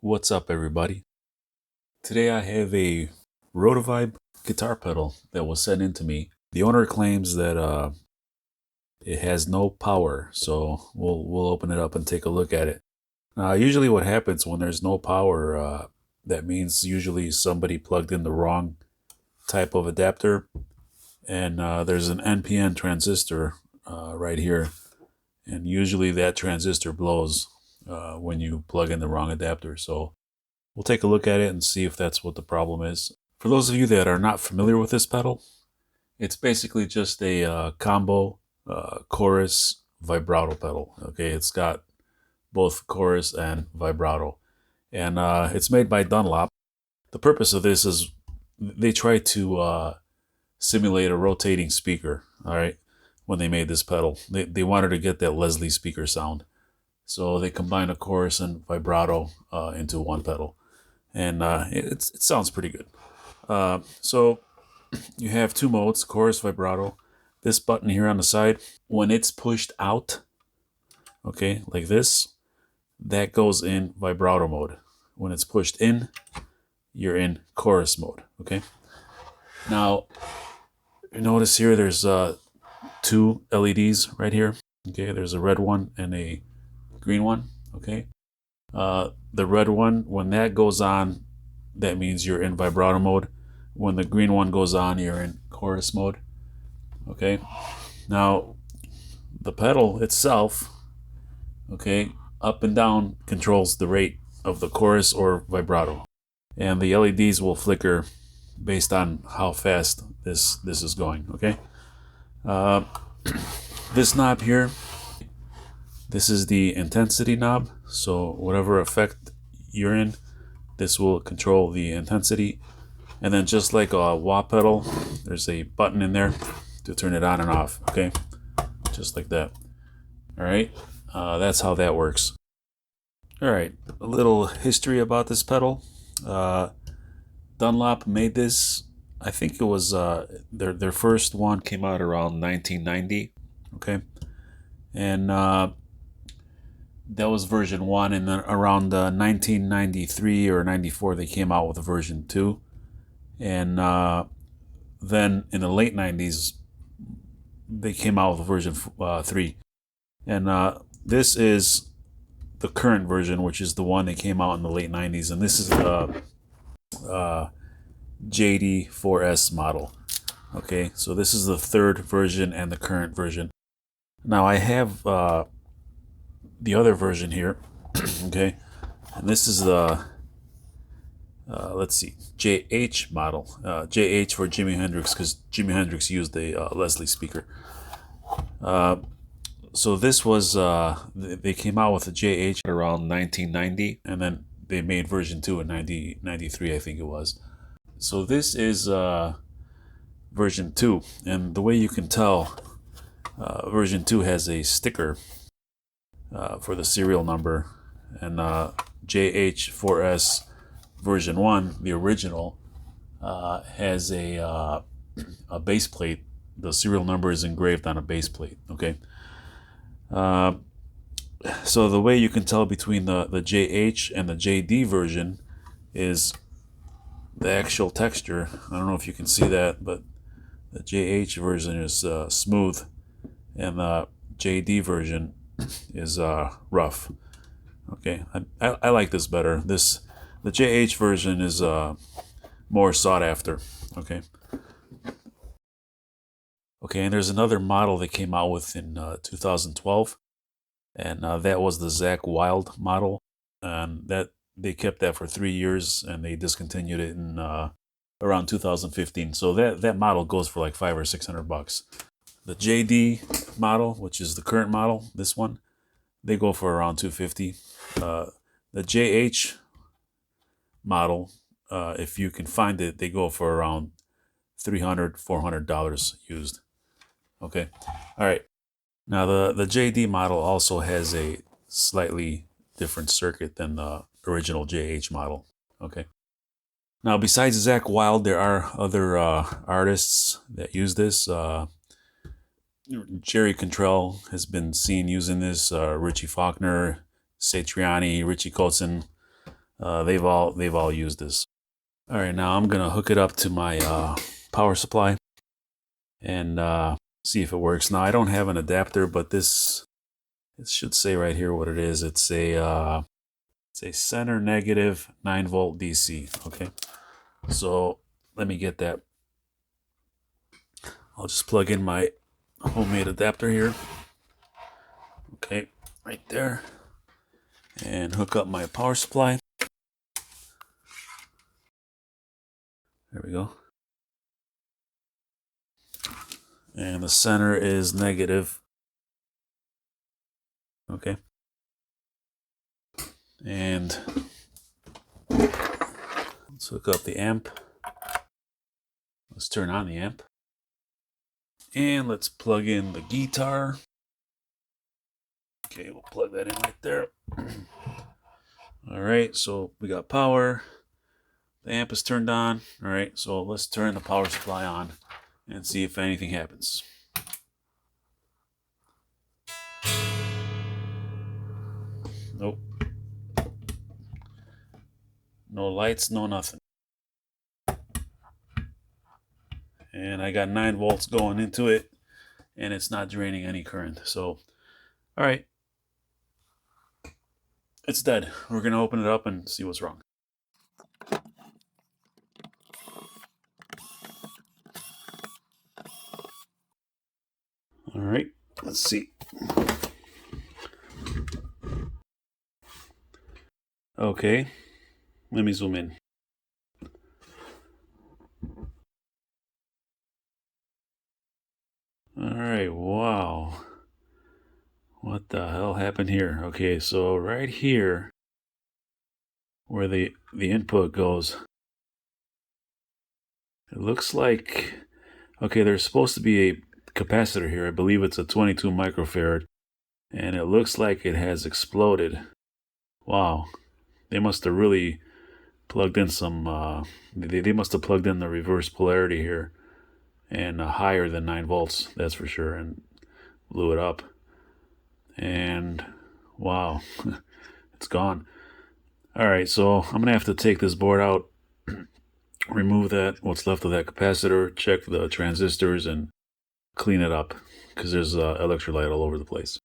What's up, everybody? Today I have a Rotovibe guitar pedal that was sent in to me. The owner claims that it has no power, so we'll open it up and take a look at it. Usually what happens when there's no power, that means usually somebody plugged in the wrong type of adapter, and there's an NPN transistor right here, and usually that transistor blows when you plug in the wrong adapter. So we'll take a look at it and see if that's what the problem is. For those of you that are not familiar with this pedal, it's basically just a combo chorus vibrato pedal. Okay, it's got both chorus and vibrato, and it's made by Dunlop. The purpose of this is they try to simulate a rotating speaker. All right, when they made this pedal, they wanted to get that Leslie speaker sound, so they combined a chorus and vibrato into one pedal, and it sounds pretty good. So you have two modes, chorus, vibrato. This button here on the side, when it's pushed out, okay, like this, that goes in vibrato mode. When it's pushed in, you're in chorus mode, okay? Now, you notice here there's two LEDs right here, okay? There's a red one and a green one, okay? The red one, when that goes on, that means you're in vibrato mode. When the green one goes on, you're in chorus mode. Okay. Now, the pedal itself, okay, up and down controls the rate of the chorus or vibrato. And the LEDs will flicker based on how fast this is going, okay? This knob here, this is the intensity knob. So whatever effect you're in, this will control the intensity. And then just like a wah pedal, there's a button in there to turn it on and off, okay? Just like that. All right, that's how that works. All right, a little history about this pedal. Dunlop made this, I think it was, their first one came out around 1990, okay? And that was version 1, and then around 1993 or 94 they came out with version 2. And then in the late 90s, they came out with version 3. And this is the current version, which is the one that came out in the late 90s. And this is the JD4S model. Okay, so this is the third version and the current version. Now I have the other version here, okay? And this is the let's see, JH model. JH for Jimi Hendrix, because Jimi Hendrix used a Leslie speaker. So this was, they came out with a JH around 1990, and then they made version 2 in 1993, I think it was. So this is version 2, and the way you can tell, version 2 has a sticker for the serial number, and JH4S version 1, the original, has a base plate. The serial number is engraved on a base plate, okay? So the way you can tell between the JH and the JD version is the actual texture. I don't know if you can see that, but the JH version is smooth, and the JD version is rough. Okay, I like this better. The JH version is more sought after. Okay. Okay, and there's another model that came out with in 2012, and that was the Zakk Wylde model, and that they kept that for 3 years, and they discontinued it in around 2015. So that model goes for like $500 or $600. The JD model, which is the current model, this one, they go for around $250. The JH model, if you can find it, they go for around $300, $400 used. Okay, all right. Now the JD model also has a slightly different circuit than the original JH model. Okay. Now besides Zakk Wylde, there are other artists that use this. Jerry Cantrell has been seen using this. Richie Faulkner, Satriani, Richie Kotzen. they've all used this. All right, now I'm gonna hook it up to my power supply and see if it works. Now I don't have an adapter, but this it should say right here what it is. It's a center negative 9-volt DC. Okay, so let me get that. I'll just plug in my homemade adapter here. Okay, right there, and hook up my power supply. There we go. And the center is negative. Okay. And let's hook up the amp. Let's turn on the amp. And let's plug in the guitar. Okay, we'll plug that in right there. All right, so we got power. The amp is turned on. All right, so let's turn the power supply on and see if anything happens. Nope. No lights, no nothing. And I got 9 volts going into it, and it's not draining any current. So, all right. It's dead. We're going to open it up and see what's wrong. All right, let's see. Okay, let me zoom in. All right, wow. What the hell happened here? Okay, so right here, where the input goes, it looks like, okay, there's supposed to be a capacitor here. I believe it's a 22 microfarad, and it looks like it has exploded. Wow, they must have really plugged in some, they must have plugged in the reverse polarity here, and higher than 9 volts, that's for sure, and blew it up. And wow, it's gone. All right, so I'm gonna have to take this board out, remove that, what's left of that capacitor, check the transistors, and clean it up because there's electrolyte all over the place.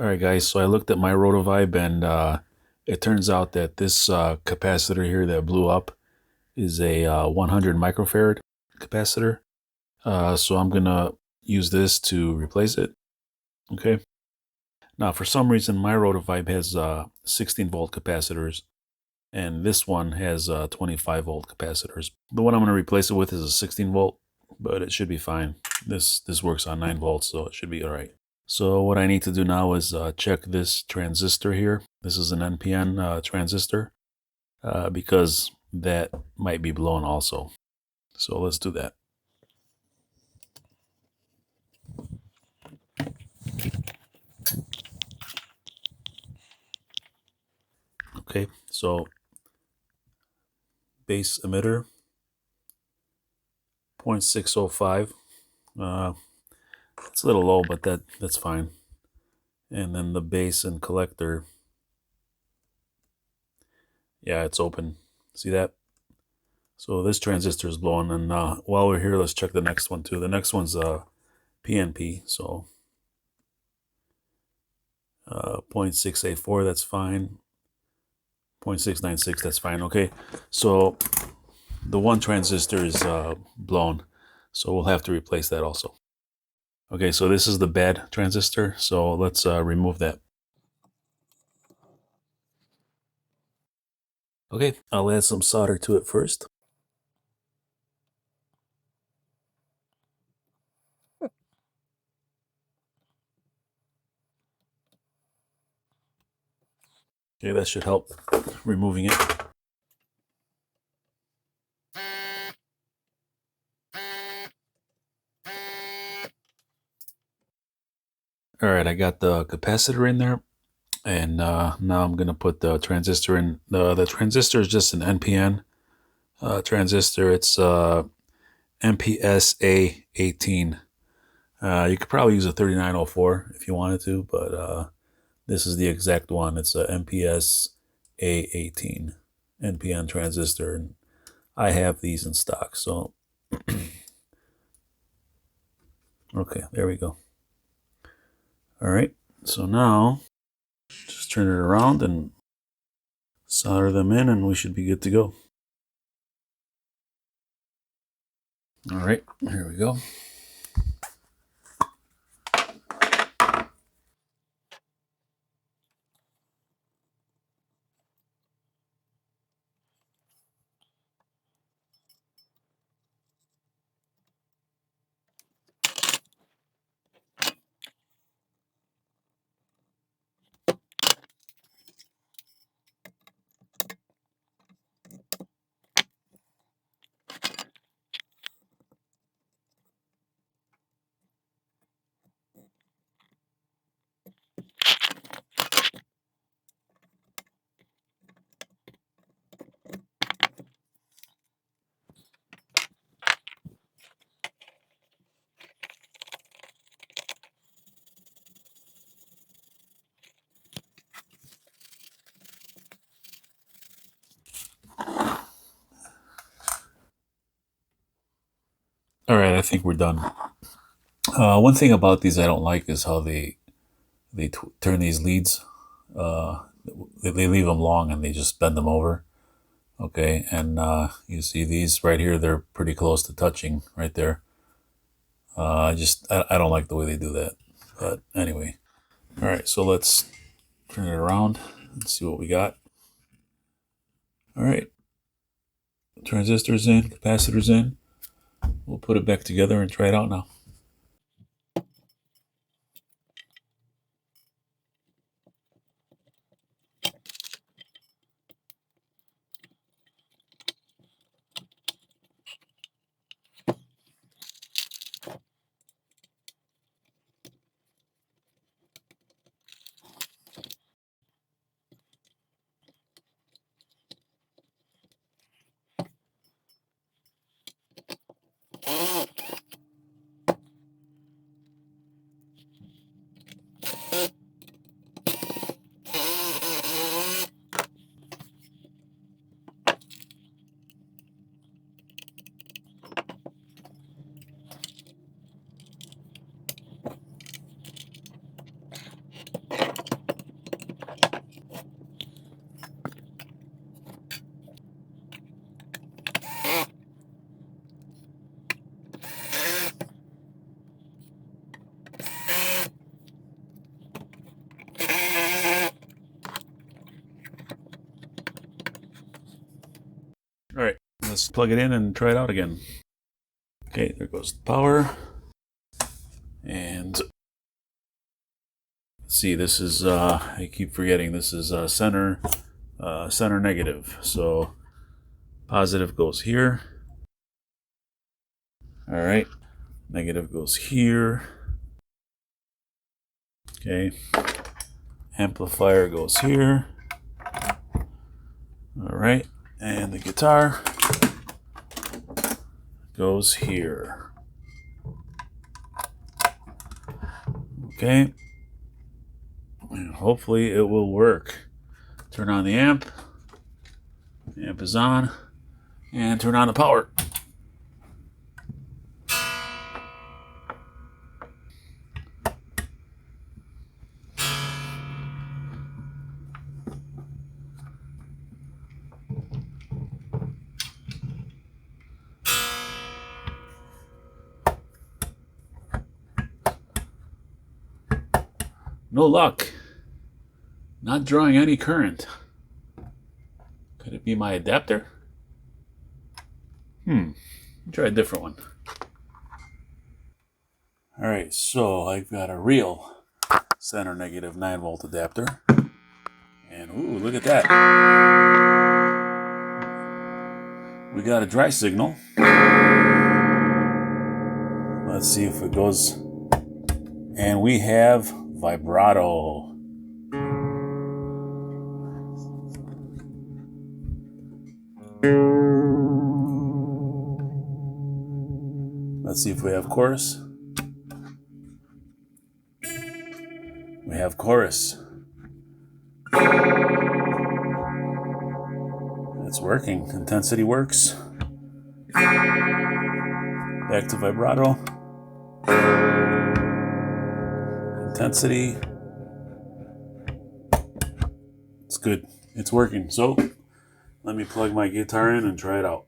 All right, guys, so I looked at my Rotovibe, and it turns out that this capacitor here that blew up is a 100 microfarad capacitor. So I'm going to use this to replace it. Okay. Now, for some reason, my Rotovibe has 16 volt capacitors, and this one has 25 volt capacitors. The one I'm going to replace it with is a 16 volt, but it should be fine. This works on 9 volts, so it should be all right. So what I need to do now is check this transistor here. This is an NPN transistor because that might be blown also. So let's do that. Okay, so base emitter 0.605. It's a little low, but that's fine. And then the base and collector, yeah, it's open. See that? So this transistor is blown. And while we're here, let's check the next one too. The next one's PNP, so 0.684, that's fine. 0.696, that's fine. Okay, so the one transistor is blown, so we'll have to replace that also. Okay, so this is the bad transistor, so let's remove that. Okay, I'll add some solder to it first. Okay, that should help removing it. All right, I got the capacitor in there, and now I'm gonna put the transistor in. The transistor is just an NPN transistor. It's MPSA 18. You could probably use a 3904 if you wanted to, but this is the exact one. It's a MPSA 18 NPN transistor, and I have these in stock. So, okay, there we go. All right, so now just turn it around and solder them in, and we should be good to go. All right, here we go. All right, I think we're done. One thing about these I don't like is how they turn these leads. Uh, they leave them long and they just bend them over. Okay, and you see these right here, they're pretty close to touching right there. I don't like the way they do that. But anyway, all right, so let's turn it around and see what we got. All right, transistors in, capacitors in. We'll put it back together and try it out now. let's plug it in and try it out again. Okay, there goes the power. And see, this is, I keep forgetting, this is center negative. So positive goes here. All right, negative goes here. Okay, amplifier goes here. All right, and the guitar goes here. Okay, and hopefully it will work. Turn on the amp. The amp is on. And turn on the power. No luck. Not drawing any current. Could it be my adapter? Try a different one. Alright, so I've got a real center negative 9-volt adapter. And ooh, look at that. We got a dry signal. Let's see if it goes. And we have vibrato. Let's see if we have chorus. We have chorus. It's working. Intensity works. Back to vibrato. Intensity. It's good. It's working. So let me plug my guitar in and try it out.